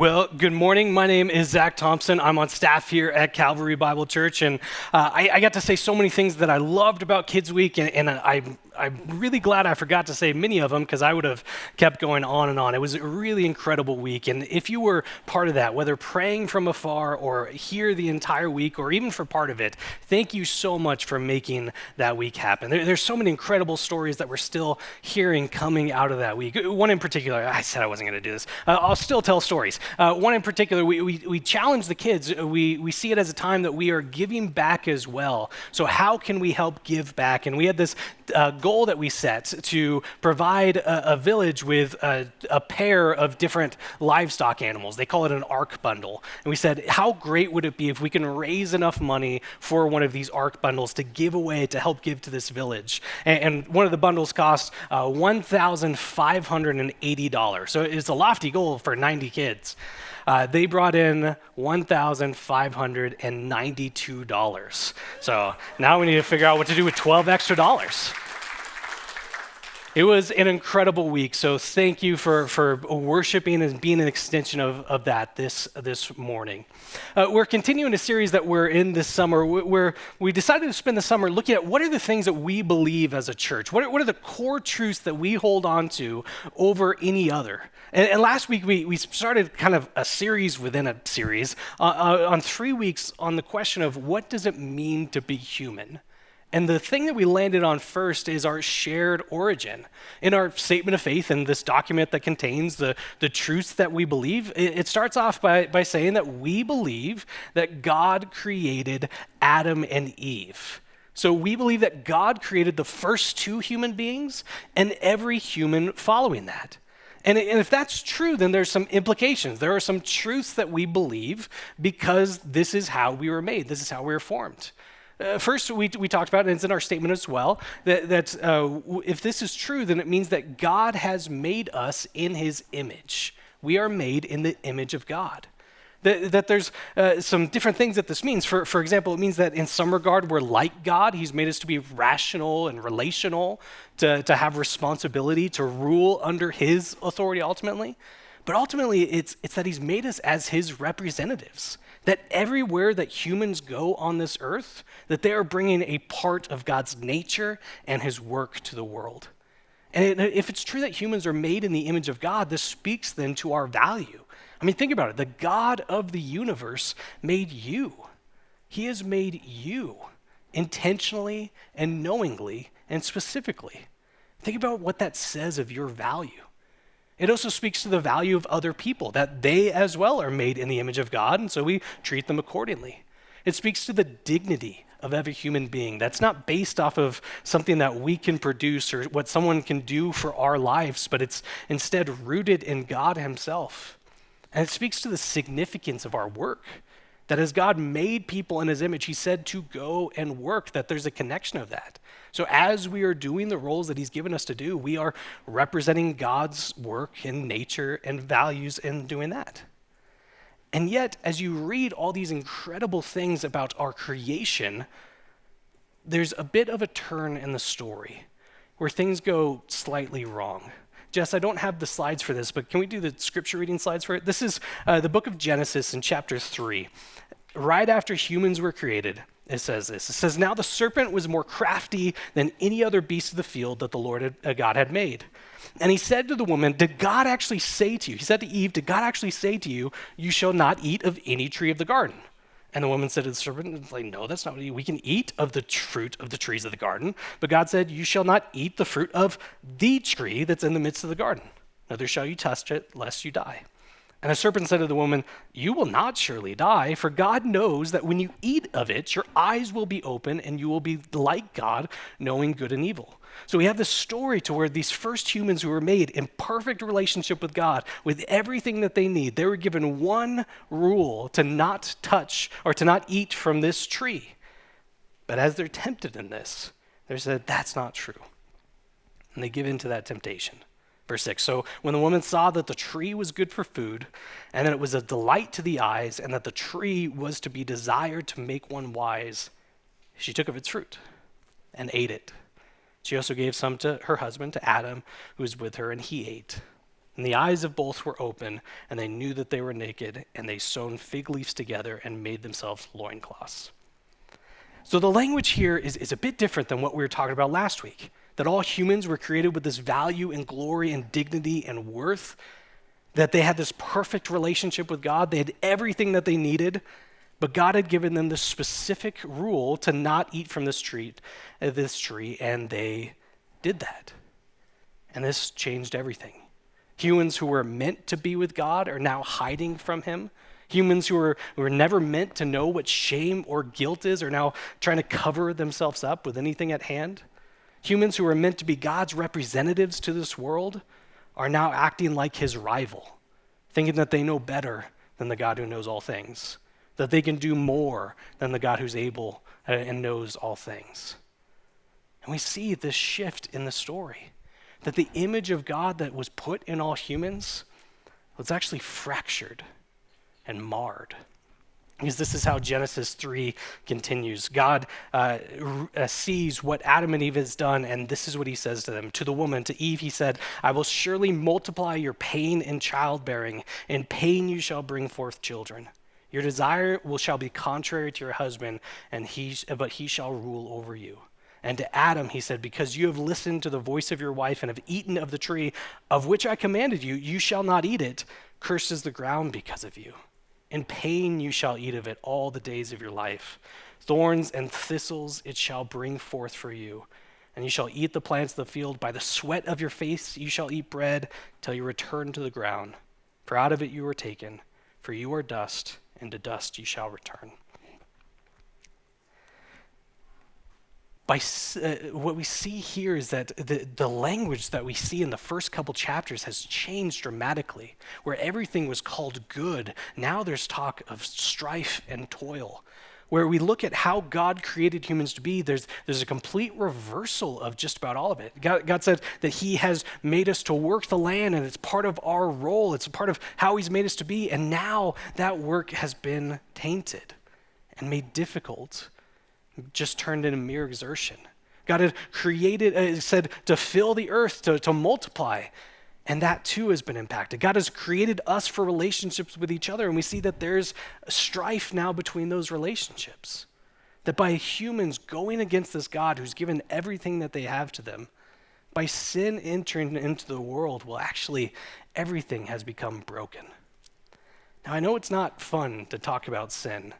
Well, good morning. My name is Zack Thompson. I'm on staff here at Calvary Bible Church, and I got to say so many things that I loved about Kids Week, and I'm really glad I forgot to say many of them because I would have kept going on and on. It was a really incredible week, and if you were part of that, whether praying from afar or here the entire week or even for part of it, thank you so much for making that week happen. There's so many incredible stories that we're still hearing coming out of that week. One in particular, I said I wasn't going to do this. I'll still tell stories. One in particular, we challenge the kids. We see it as a time that we are giving back as well. So how can we help give back? And we had this goal that we set to provide a village with a pair of different livestock animals. They call it an ARC bundle. And we said, how great would it be if we can raise enough money for one of these ARC bundles to give away, to help give to this village? And one of the bundles cost $1,580. So it's a lofty goal for 90 kids. They brought in $1,592. So now we need to figure out what to do with $12 extra. It was an incredible week, so thank you for worshiping and being an extension of that this morning. We're continuing a series that we're in this summer where we decided to spend the summer looking at what are the things that we believe as a church. What are the core truths that we hold on to over any other? And last week we started kind of a series within a series on 3 weeks on the question of what does it mean to be human? And the thing that we landed on first is our shared origin. In our statement of faith, in this document that contains the truths that we believe, it starts off by saying that we believe that God created Adam and Eve. So we believe that God created the first two human beings and every human following that. And if that's true, then there's some implications. There are some truths that we believe because this is how we were made. This is how we were formed. First, we talked about, and it's in our statement as well, that if this is true, then it means that God has made us in his image. We are made in the image of God. That there's some different things that this means. For example, it means that in some regard, we're like God. He's made us to be rational and relational, to have responsibility, to rule under his authority ultimately. But ultimately, it's that he's made us as his representatives. That everywhere that humans go on this earth, that they are bringing a part of God's nature and his work to the world. And if it's true that humans are made in the image of God, this speaks then to our value. I mean, think about it. The God of the universe made you. He has made you intentionally and knowingly and specifically. Think about what that says of your value. It also speaks to the value of other people, that they as well are made in the image of God, and so we treat them accordingly. It speaks to the dignity of every human being. That's not based off of something that we can produce or what someone can do for our lives, but it's instead rooted in God himself. And it speaks to the significance of our work, that as God made people in his image, he said to go and work, that there's a connection of that. So as we are doing the roles that he's given us to do, we are representing God's work and nature and values in doing that. And yet, as you read all these incredible things about our creation, there's a bit of a turn in the story where things go slightly wrong. Jess, I don't have the slides for this, but can we do the scripture reading slides for it? This is the book of Genesis in chapter 3. Right after humans were created, it says this. It says, now the serpent was more crafty than any other beast of the field that the Lord God had made. And he said to the woman, did God actually say to you, he said to Eve, did God actually say to you, you shall not eat of any tree of the garden? And the woman said to the serpent, like, no, that's not what we can eat of the fruit of the trees of the garden. But God said, you shall not eat the fruit of the tree that's in the midst of the garden. Neither shall you touch it, lest you die. And the serpent said to the woman, you will not surely die, for God knows that when you eat of it, your eyes will be open and you will be like God, knowing good and evil. So we have this story to where these first humans who were made in perfect relationship with God, with everything that they need, they were given one rule to not touch or to not eat from this tree. But as they're tempted in this, they said, that's not true. And they give in to that temptation. Verse 6, so when the woman saw that the tree was good for food, and that it was a delight to the eyes, and that the tree was to be desired to make one wise, she took of its fruit and ate it. She also gave some to her husband, to Adam, who was with her, and he ate. And the eyes of both were open, and they knew that they were naked, and they sewn fig leaves together and made themselves loincloths. So the language here is a bit different than what we were talking about last week, that all humans were created with this value and glory and dignity and worth, that they had this perfect relationship with God, they had everything that they needed, but God had given them this specific rule to not eat from this tree, and they did that. And this changed everything. Humans who were meant to be with God are now hiding from him. Humans who were never meant to know what shame or guilt is are now trying to cover themselves up with anything at hand. Humans who are meant to be God's representatives to this world are now acting like his rival, thinking that they know better than the God who knows all things, that they can do more than the God who's able and knows all things. And we see this shift in the story, that the image of God that was put in all humans was actually fractured and marred. Because this is how Genesis 3 continues. God sees what Adam and Eve has done, and this is what he says to them. To the woman, to Eve, he said, I will surely multiply your pain in childbearing. In pain you shall bring forth children. Your desire shall be contrary to your husband, but he shall rule over you. And to Adam he said, because you have listened to the voice of your wife and have eaten of the tree of which I commanded you, you shall not eat it. Cursed is the ground because of you. In pain you shall eat of it all the days of your life. Thorns and thistles it shall bring forth for you. And you shall eat the plants of the field. By the sweat of your face you shall eat bread till you return to the ground. For out of it you were taken. For you are dust, and to dust you shall return. What we see here is that the language that we see in the first couple chapters has changed dramatically. Where everything was called good, now there's talk of strife and toil. Where we look at how God created humans to be, there's a complete reversal of just about all of it. God said that he has made us to work the land, and it's part of our role. It's a part of how he's made us to be, and now that work has been tainted and made difficult, just turned into mere exertion. God had created, said to fill the earth, to multiply, and that too has been impacted. God has created us for relationships with each other, and we see that there's strife now between those relationships. That by humans going against this God who's given everything that they have to them, by sin entering into the world, well, actually, everything has become broken. Now, I know it's not fun to talk about sin.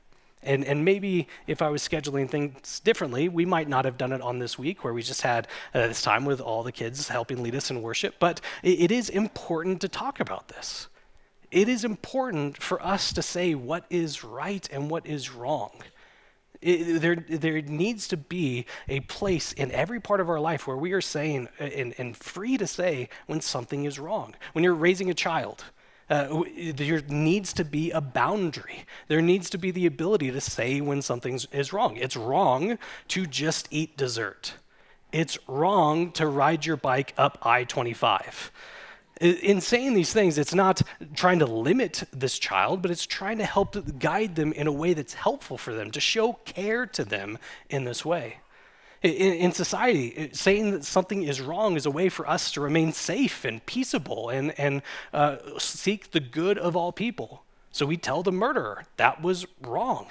And maybe if I was scheduling things differently, we might not have done it on this week where we just had this time with all the kids helping lead us in worship. But it is important to talk about this. It is important for us to say what is right and what is wrong. There needs to be a place in every part of our life where we are saying and free to say when something is wrong. When you're raising a child, there needs to be a boundary. There needs to be the ability to say when something is wrong. It's wrong to just eat dessert. It's wrong to ride your bike up I-25. In saying these things, it's not trying to limit this child, but it's trying to help guide them in a way that's helpful for them, to show care to them in this way. In society, saying that something is wrong is a way for us to remain safe and peaceable and seek the good of all people. So we tell the murderer that was wrong.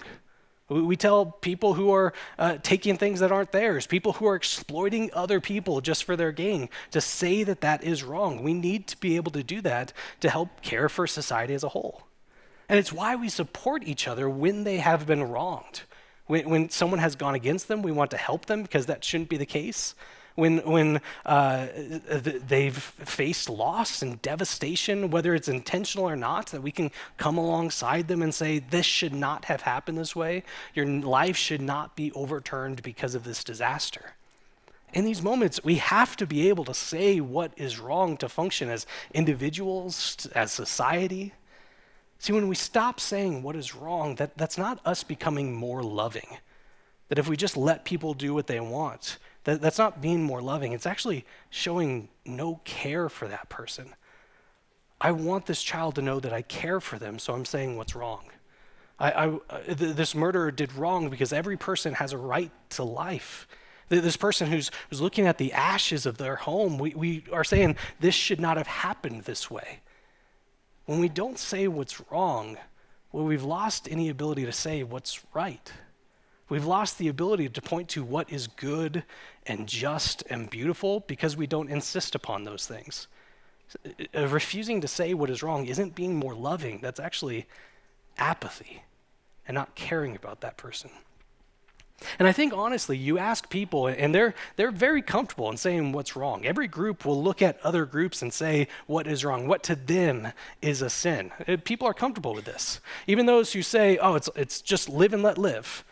We tell people who are taking things that aren't theirs, people who are exploiting other people just for their gain, to say that that is wrong. We need to be able to do that to help care for society as a whole. And it's why we support each other when they have been wronged. When someone has gone against them, we want to help them because that shouldn't be the case. When they've faced loss and devastation, whether it's intentional or not, that we can come alongside them and say, this should not have happened this way. Your life should not be overturned because of this disaster. In these moments, we have to be able to say what is wrong to function as individuals, as society. See, when we stop saying what is wrong, that's not us becoming more loving. That if we just let people do what they want, that's not being more loving. It's actually showing no care for that person. I want this child to know that I care for them, so I'm saying what's wrong. This murderer did wrong because every person has a right to life. This person who's looking at the ashes of their home, we are saying this should not have happened this way. When we don't say what's wrong, well, we've lost any ability to say what's right. We've lost the ability to point to what is good and just and beautiful because we don't insist upon those things. Refusing to say what is wrong isn't being more loving. That's actually apathy and not caring about that person. And I think, honestly, you ask people, and they're very comfortable in saying what's wrong. Every group will look at other groups and say what is wrong, what to them is a sin. People are comfortable with this. Even those who say, oh, it's just live and let live.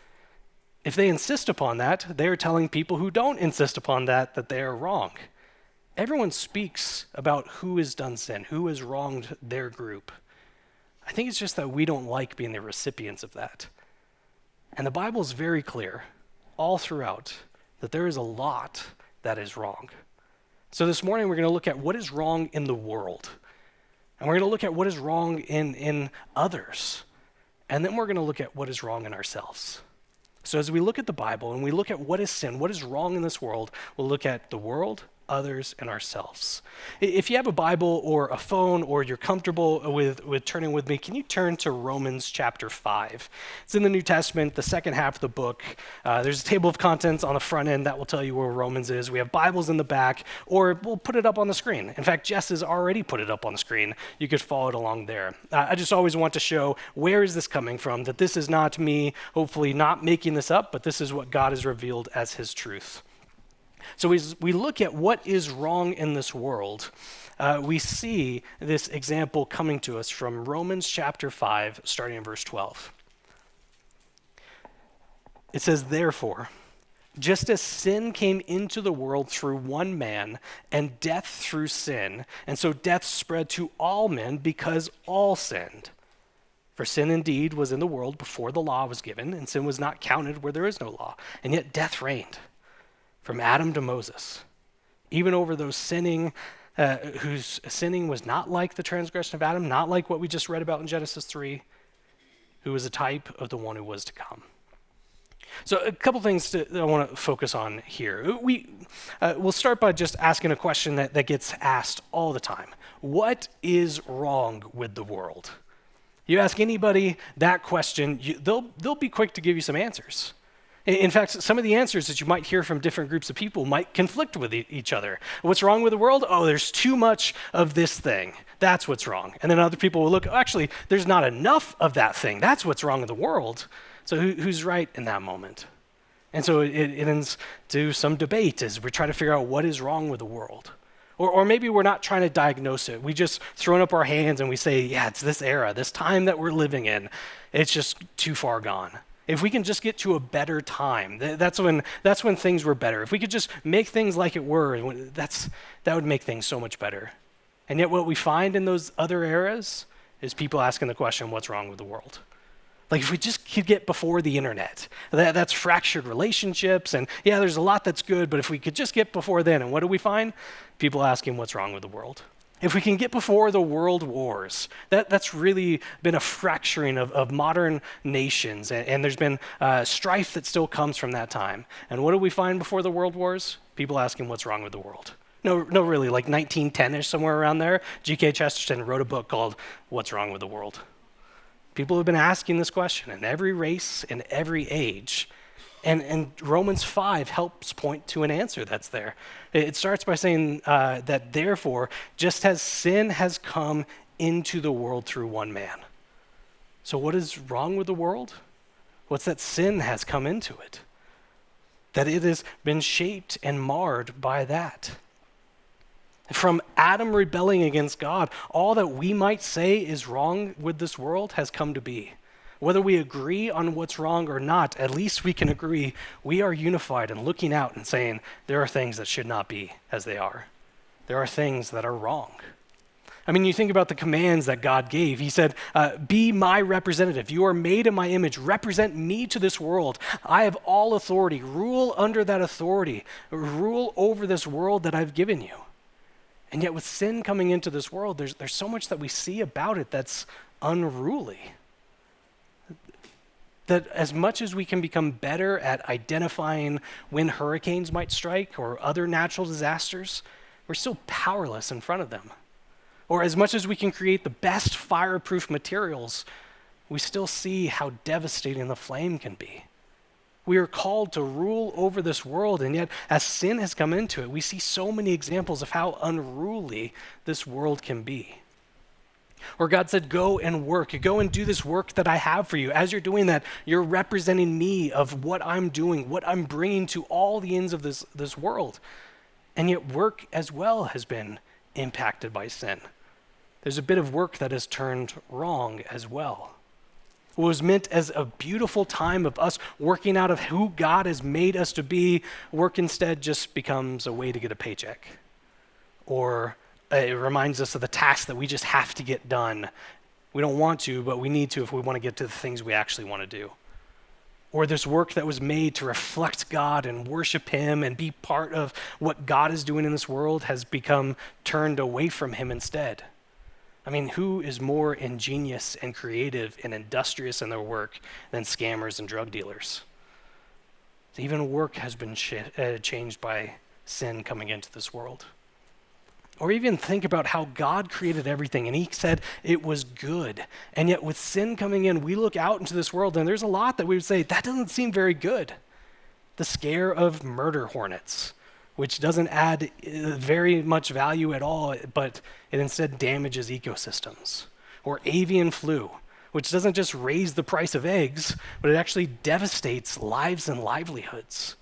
If they insist upon that, they're telling people who don't insist upon that they are wrong. Everyone speaks about who has done sin, who has wronged their group. I think it's just that we don't like being the recipients of that. And the Bible is very clear all throughout that there is a lot that is wrong. So this morning we're going to look at what is wrong in the world. And we're going to look at what is wrong in others. And then we're going to look at what is wrong in ourselves. So as we look at the Bible and we look at what is sin, what is wrong in this world, we'll look at the world, others, and ourselves. If you have a Bible or a phone or you're comfortable with turning with me, can you turn to Romans chapter 5? It's in the New Testament, the second half of the book. There's a table of contents on the front end that will tell you where Romans is. We have Bibles in the back, or we'll put it up on the screen. In fact, Jess has already put it up on the screen. You could follow it along there. I just always want to show where is this coming from, that this is not me, hopefully not making this up, but this is what God has revealed as his truth. So as we look at what is wrong in this world, we see this example coming to us from Romans chapter 5, starting in verse 12. It says, therefore, just as sin came into the world through one man, and death through sin, and so death spread to all men because all sinned. For sin indeed was in the world before the law was given, and sin was not counted where there is no law, and yet death reigned. From Adam to Moses, even over those sinning, whose sinning was not like the transgression of Adam, not like what we just read about in Genesis 3, who was a type of the one who was to come. So a couple things that I want to focus on here. We'll start by just asking a question that gets asked all the time. What is wrong with the world? You ask anybody that question, they'll be quick to give you some answers. In fact, some of the answers that you might hear from different groups of people might conflict with each other. What's wrong with the world? Oh, there's too much of this thing. That's what's wrong. And then other people will look, actually, there's not enough of that thing. That's what's wrong with the world. So who's right in that moment? And so it ends to some debate as we're trying to figure out what is wrong with the world. Or maybe we're not trying to diagnose it. We just throw up our hands and we say, yeah, it's this era, this time that we're living in. It's just too far gone. If we can just get to a better time, that's when things were better. If we could just make things like it were, that would make things so much better. And yet what we find in those other eras is people asking the question, what's wrong with the world? Like if we just could get before the internet, that's fractured relationships, and yeah, there's a lot that's good, but if we could just get before then, and what do we find? People asking what's wrong with the world. If we can get before the world wars, that's really been a fracturing of modern nations, and there's been strife that still comes from that time. And what do we find before the world wars? People asking what's wrong with the world. No, really, like 1910-ish, somewhere around there, G.K. Chesterton wrote a book called What's Wrong with the World? People have been asking this question in every race, in every age. And Romans 5 helps point to an answer that's there. It starts by saying that therefore, just as sin has come into the world through one man. So what is wrong with the world? What's that sin has come into it? That it has been shaped and marred by that. From Adam rebelling against God, all that we might say is wrong with this world has come to be. Whether we agree on what's wrong or not, at least we can agree we are unified and looking out and saying there are things that should not be as they are. There are things that are wrong. I mean, you think about the commands that God gave. He said, be my representative. You are made in my image. Represent me to this world. I have all authority. Rule under that authority. Rule over this world that I've given you. And yet with sin coming into this world, there's so much that we see about it that's unruly. That as much as we can become better at identifying when hurricanes might strike or other natural disasters, we're still powerless in front of them. Or as much as we can create the best fireproof materials, we still see how devastating the flame can be. We are called to rule over this world, and yet as sin has come into it, we see so many examples of how unruly this world can be. Or God said, go and work. Go and do this work that I have for you. As you're doing that, you're representing me of what I'm doing, what I'm bringing to all the ends of this world. And yet work as well has been impacted by sin. There's a bit of work that has turned wrong as well. What was meant as a beautiful time of us working out of who God has made us to be, work instead just becomes a way to get a paycheck. Or it reminds us of the task that we just have to get done. We don't want to, but we need to if we want to get to the things we actually want to do. Or this work that was made to reflect God and worship Him and be part of what God is doing in this world has become turned away from Him instead. I mean, who is more ingenious and creative and industrious in their work than scammers and drug dealers? Even work has been changed by sin coming into this world. Or even think about how God created everything and He said it was good. And yet with sin coming in, we look out into this world and there's a lot that we would say, that doesn't seem very good. The scare of murder hornets, which doesn't add very much value at all, but it instead damages ecosystems. Or avian flu, which doesn't just raise the price of eggs, but it actually devastates lives and livelihoods.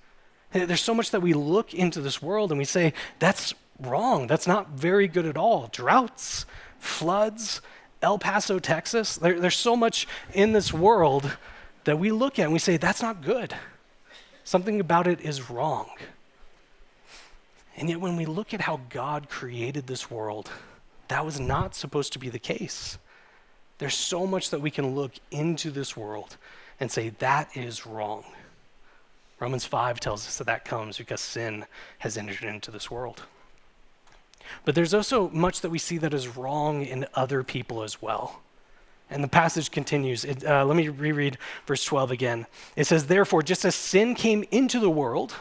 There's so much that we look into this world and we say, that's wrong. That's not very good at all. Droughts, floods, El Paso, Texas. There's so much in this world that we look at and we say, that's not good. Something about it is wrong. And yet when we look at how God created this world, that was not supposed to be the case. There's so much that we can look into this world and say, that is wrong. Romans 5 tells us that comes because sin has entered into this world. But there's also much that we see that is wrong in other people as well. And the passage continues. Let me reread verse 12 again. It says, therefore, just as sin came into the world,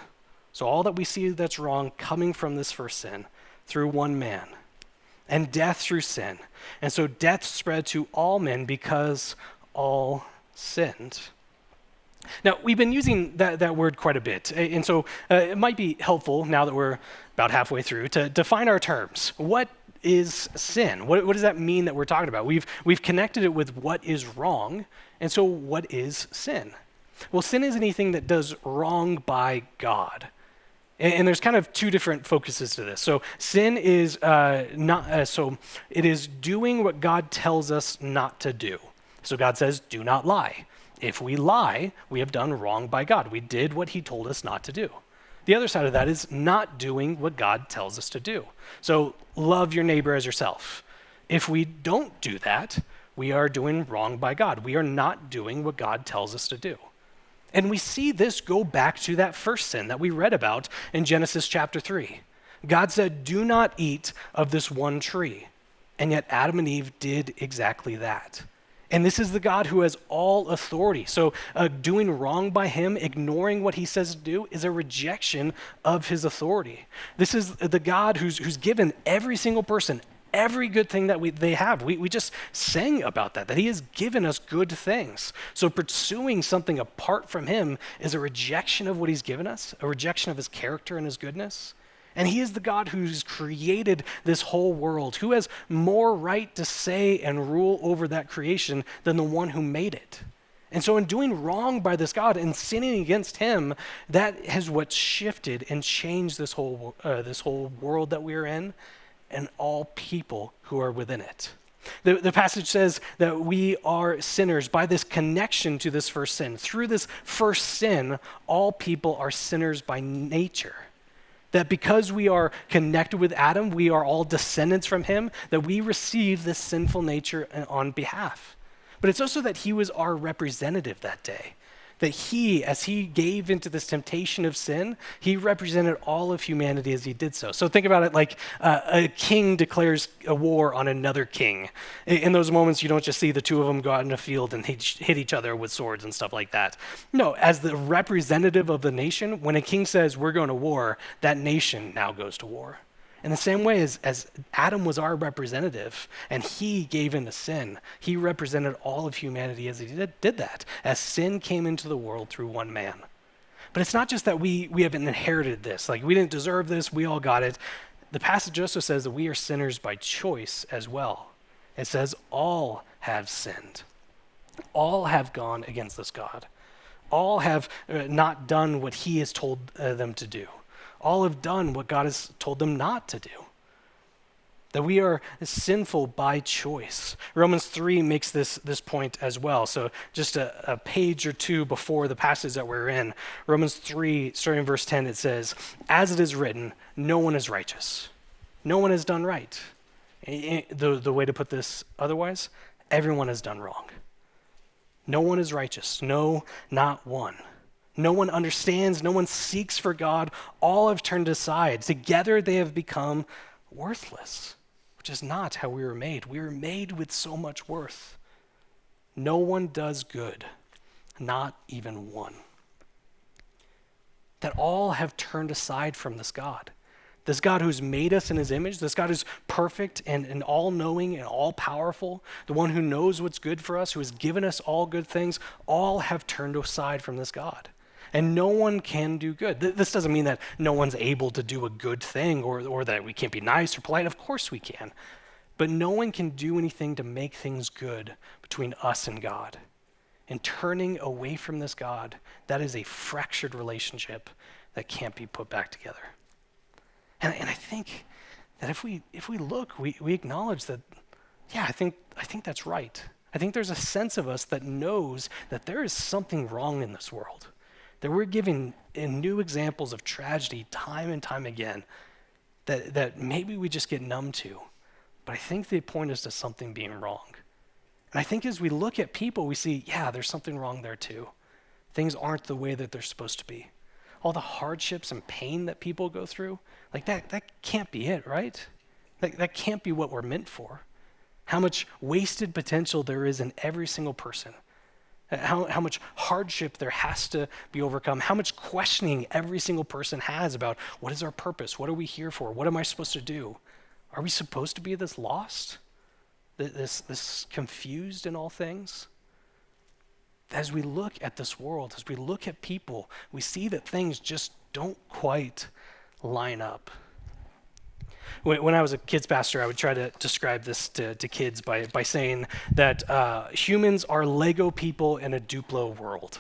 so all that we see that's wrong coming from this first sin through one man, and death through sin. And so death spread to all men because all sinned. Now, we've been using that word quite a bit, and so it might be helpful now that we're about halfway through to define our terms. What is sin? What does that mean that we're talking about? We've connected it with what is wrong, and so what is sin? Well, sin is anything that does wrong by God. And there's kind of two different focuses to this. So sin is it is doing what God tells us not to do. So God says, do not lie. If we lie, we have done wrong by God. We did what He told us not to do. The other side of that is not doing what God tells us to do. So love your neighbor as yourself. If we don't do that, we are doing wrong by God. We are not doing what God tells us to do. And we see this go back to that first sin that we read about in Genesis chapter 3. God said, do not eat of this one tree. And yet Adam and Eve did exactly that. And this is the God who has all authority. So doing wrong by Him, ignoring what He says to do, is a rejection of His authority. This is the God who's given every single person every good thing that they have. We just sang about that He has given us good things. So pursuing something apart from Him is a rejection of what He's given us, a rejection of His character and His goodness. And He is the God who's created this whole world, who has more right to say and rule over that creation than the one who made it. And so in doing wrong by this God and sinning against Him, that is what shifted and changed this whole world that we're in and all people who are within it. The passage says that we are sinners by this connection to this first sin. Through this first sin, all people are sinners by nature. That because we are connected with Adam, we are all descendants from him, that we receive this sinful nature on behalf. But it's also that he was our representative that day. That he, as he gave into this temptation of sin, he represented all of humanity as he did so. So think about it like a king declares a war on another king. In those moments, you don't just see the two of them go out in a field and hit each other with swords and stuff like that. No, as the representative of the nation, when a king says we're going to war, that nation now goes to war. In the same way as Adam was our representative and he gave into sin, he represented all of humanity as he did that, as sin came into the world through one man. But it's not just that we haven't inherited this, like we didn't deserve this, we all got it. The passage also says that we are sinners by choice as well. It says all have sinned. All have gone against this God. All have not done what he has told them to do. All have done what God has told them not to do. That we are sinful by choice. Romans 3 makes this point as well. So just a page or two before the passage that we're in, Romans 3, starting in verse 10, it says, as it is written, no one is righteous. No one has done right. The way to put this otherwise, everyone has done wrong. No one is righteous. No, not one. No one understands, no one seeks for God. All have turned aside. Together they have become worthless, which is not how we were made. We were made with so much worth. No one does good, not even one. That all have turned aside from this God who's made us in his image, this God who's perfect and all-knowing and all-powerful, the one who knows what's good for us, who has given us all good things, all have turned aside from this God. And no one can do good. This doesn't mean that no one's able to do a good thing or that we can't be nice or polite. Of course we can. But no one can do anything to make things good between us and God. And turning away from this God, that is a fractured relationship that can't be put back together. And I think that if we look, we acknowledge that, yeah, I think that's right. I think there's a sense of us that knows that there is something wrong in this world. That we're giving in new examples of tragedy time and time again that maybe we just get numb to. But I think they point us to something being wrong. And I think as we look at people, we see, yeah, there's something wrong there too. Things aren't the way that they're supposed to be. All the hardships and pain that people go through, like that can't be it, right? That can't be what we're meant for. How much wasted potential there is in every single person. How much hardship there has to be overcome, how much questioning every single person has about what is our purpose, what are we here for, what am I supposed to do? Are we supposed to be this lost, this confused in all things? As we look at this world, as we look at people, we see that things just don't quite line up. When I was a kids pastor, I would try to describe this to kids by saying that humans are Lego people in a Duplo world.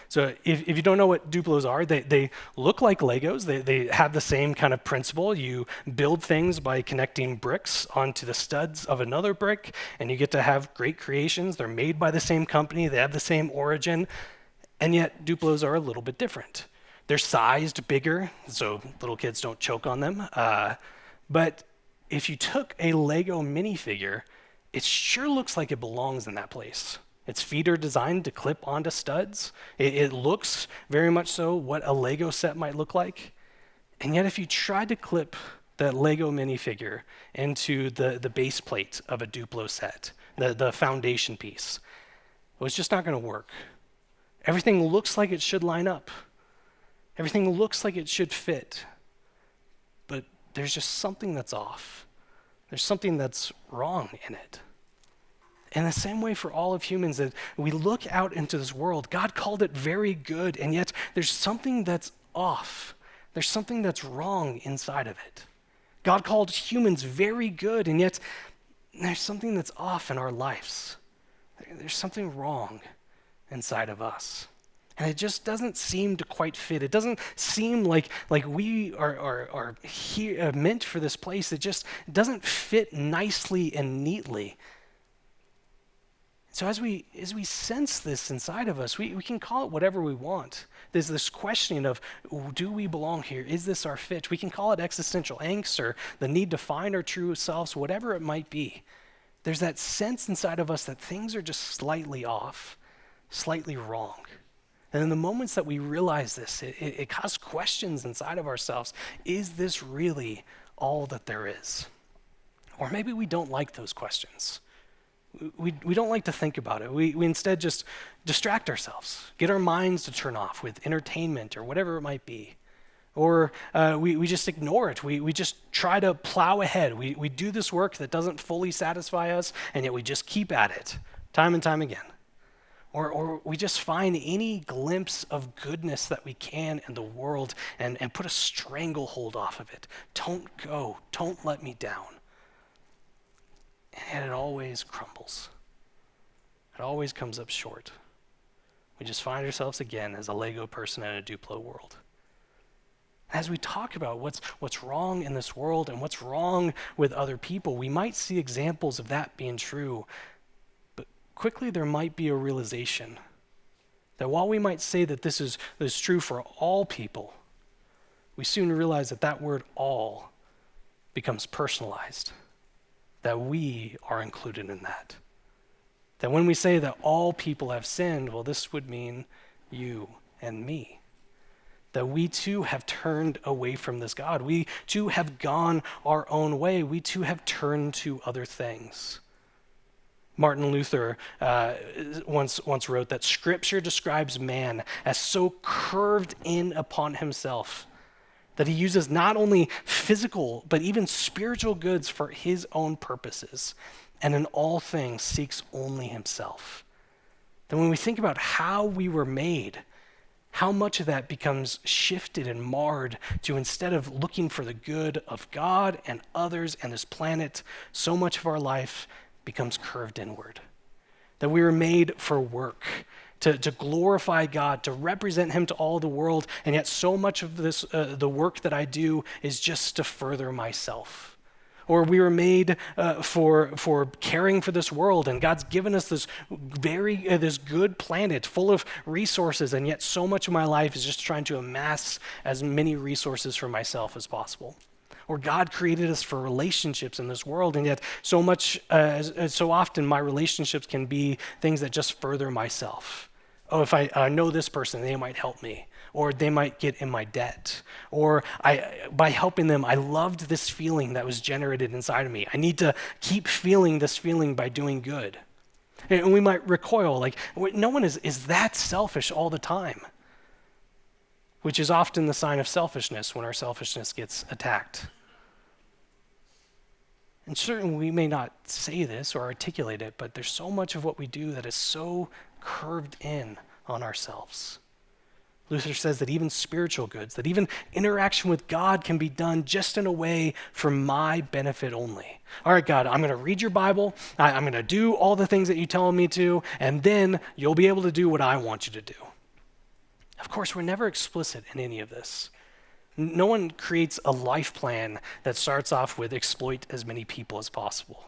So if you don't know what Duplos are, they look like Legos. They have the same kind of principle. You build things by connecting bricks onto the studs of another brick, and you get to have great creations. They're made by the same company. They have the same origin, and yet Duplos are a little bit different. They're sized bigger, so little kids don't choke on them. But if you took a Lego minifigure, it sure looks like it belongs in that place. Its feet are designed to clip onto studs. It looks very much so what a Lego set might look like. And yet if you tried to clip that Lego minifigure into the base plate of a Duplo set, the foundation piece, well, it's just not going to work. Everything looks like it should line up. Everything looks like it should fit. But there's just something that's off. There's something that's wrong in it. In the same way for all of humans, that we look out into this world, God called it very good, and yet there's something that's off. There's something that's wrong inside of it. God called humans very good, and yet there's something that's off in our lives. There's something wrong inside of us. And it just doesn't seem to quite fit. It doesn't seem like we are here, meant for this place. It just doesn't fit nicely and neatly. So as we sense this inside of us, we can call it whatever we want. There's this questioning of, do we belong here? Is this our fit? We can call it existential angst or the need to find our true selves, whatever it might be. There's that sense inside of us that things are just slightly off, slightly wrong. And in the moments that we realize this, it causes questions inside of ourselves. Is this really all that there is? Or maybe we don't like those questions. We don't like to think about it. We instead just distract ourselves, get our minds to turn off with entertainment or whatever it might be. Or we just ignore it. We just try to plow ahead. We do this work that doesn't fully satisfy us, and yet we just keep at it time and time again. Or we just find any glimpse of goodness that we can in the world and put a stranglehold off of it. Don't go. Don't let me down. And it always crumbles. It always comes up short. We just find ourselves again as a Lego person in a Duplo world. As we talk about what's wrong in this world and what's wrong with other people, we might see examples of that being true, but quickly there might be a realization that while we might say that this is true for all people, we soon realize that that word all becomes personalized, that we are included in that. That when we say that all people have sinned, well, this would mean you and me. That we too have turned away from this God. We too have gone our own way. We too have turned to other things. Martin Luther once wrote that Scripture describes man as so curved in upon himself that he uses not only physical but even spiritual goods for his own purposes, and in all things seeks only himself. That when we think about how we were made, how much of that becomes shifted and marred to, instead of looking for the good of God and others and this planet, so much of our life becomes curved inward. That we were made for work, to glorify God, to represent him to all the world, and yet so much of this, the work that I do is just to further myself. Or we were made for caring for this world, and God's given us this this good planet full of resources, and yet so much of my life is just trying to amass as many resources for myself as possible. Or God created us for relationships in this world, and yet so often my relationships can be things that just further myself. Oh, if I know this person, they might help me. Or they might get in my debt. Or by helping them, I loved this feeling that was generated inside of me. I need to keep feeling this feeling by doing good. And we might recoil, like, no one is that selfish all the time, which is often the sign of selfishness when our selfishness gets attacked. And certainly we may not say this or articulate it, but there's so much of what we do that is so curved in on ourselves. Luther says that even spiritual goods, that even interaction with God can be done just in a way for my benefit only. All right, God, I'm going to read your Bible. I'm going to do all the things that you tell me to, and then you'll be able to do what I want you to do. Of course, we're never explicit in any of this. No one creates a life plan that starts off with exploit as many people as possible.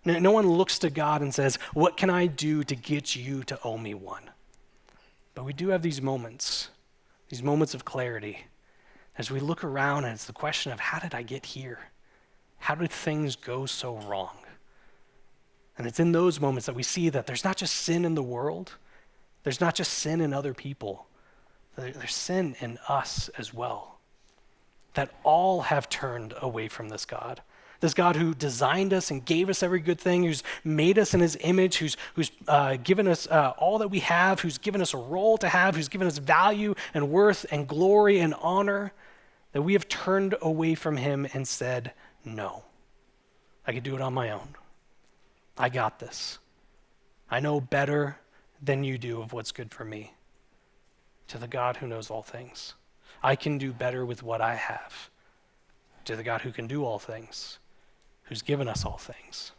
No one looks to God and says, what can I do to get you to owe me one? But we do have these moments of clarity, as we look around and it's the question of, how did I get here? How did things go so wrong? And it's in those moments that we see that there's not just sin in the world, there's not just sin in other people, there's sin in us as well. That all have turned away from this God who designed us and gave us every good thing, who's made us in his image, who's given us all that we have, who's given us a role to have, who's given us value and worth and glory and honor, that we have turned away from him and said, no, I can do it on my own. I got this. I know better than you do of what's good for me. To the God who knows all things, I can do better with what I have. To the God who can do all things, who's given us all things.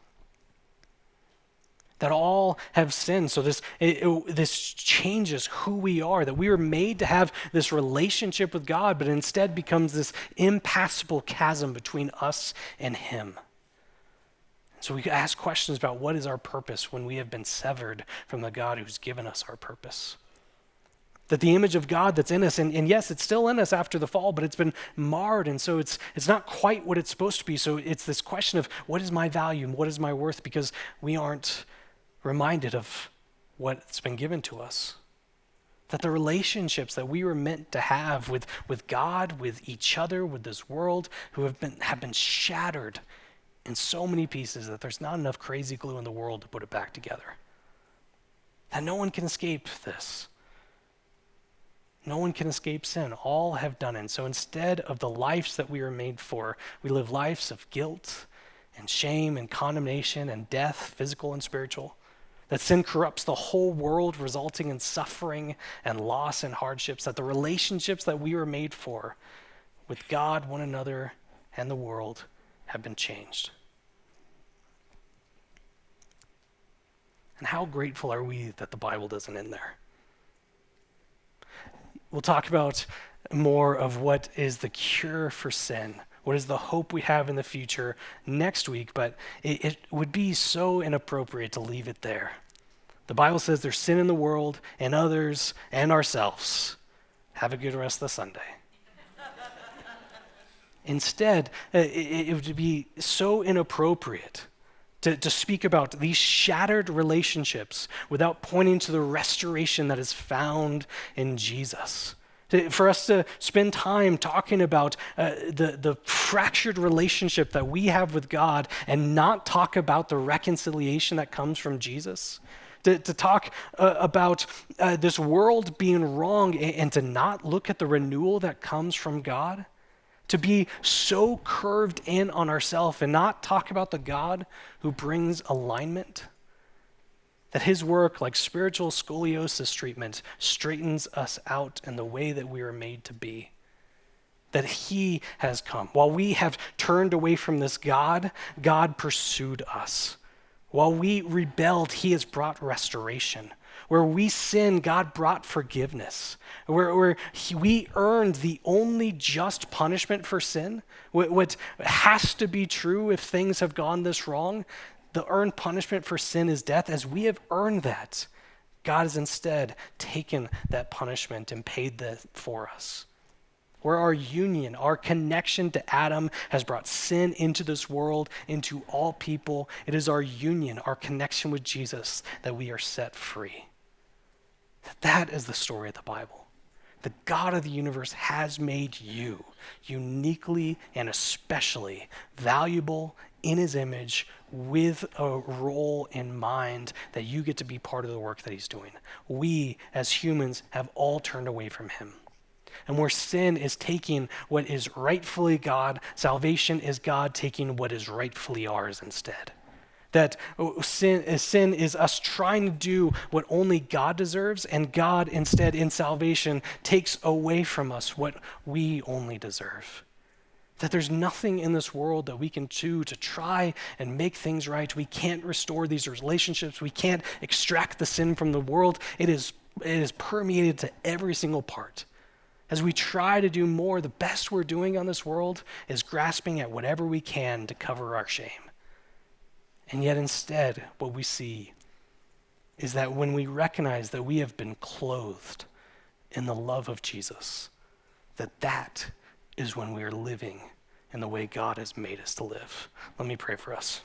That all have sinned. So this changes who we are, that we were made to have this relationship with God, but instead becomes this impassable chasm between us and him. So we ask questions about what is our purpose when we have been severed from the God who's given us our purpose. That the image of God that's in us, and yes, it's still in us after the fall, but it's been marred, and so it's not quite what it's supposed to be. So it's this question of, what is my value and what is my worth, because we aren't reminded of what's been given to us. That the relationships that we were meant to have with God, with each other, with this world, have been shattered in so many pieces that there's not enough crazy glue in the world to put it back together. That no one can escape this. No one can escape sin. All have done it. So instead of the lives that we were made for, we live lives of guilt and shame and condemnation and death, physical and spiritual. That sin corrupts the whole world, resulting in suffering and loss and hardships. That the relationships that we were made for with God, one another, and the world have been changed. And how grateful are we that the Bible doesn't end there? We'll talk about more of what is the cure for sin, what is the hope we have in the future next week, but it would be so inappropriate to leave it there. The Bible says there's sin in the world and others and ourselves. Have a good rest of the Sunday. Instead, it would be so inappropriate to speak about these shattered relationships without pointing to the restoration that is found in Jesus. For us to spend time talking about the fractured relationship that we have with God and not talk about the reconciliation that comes from Jesus. To talk about this world being wrong and to not look at the renewal that comes from God. To be so curved in on ourselves and not talk about the God who brings alignment. That his work, like spiritual scoliosis treatment, straightens us out in the way that we were made to be. That he has come. While we have turned away from this God, God pursued us. While we rebelled, he has brought restoration. Where we sinned, God brought forgiveness. Where we earned the only just punishment for sin, what has to be true if things have gone this wrong, the earned punishment for sin is death. As we have earned that, God has instead taken that punishment and paid that for us. Where our union, our connection to Adam has brought sin into this world, into all people, it is our union, our connection with Jesus that we are set free. That is the story of the Bible. The God of the universe has made you uniquely and especially valuable in his image with a role in mind that you get to be part of the work that he's doing. We, as humans, have all turned away from him. And where sin is taking what is rightfully God, salvation is God taking what is rightfully ours instead. That sin is us trying to do what only God deserves, and God instead in salvation takes away from us what we only deserve. That there's nothing in this world that we can do to try and make things right. We can't restore these relationships. We can't extract the sin from the world. It is permeated to every single part. As we try to do more, the best we're doing on this world is grasping at whatever we can to cover our shame. And yet instead, what we see is that when we recognize that we have been clothed in the love of Jesus, that is when we are living in the way God has made us to live. Let me pray for us.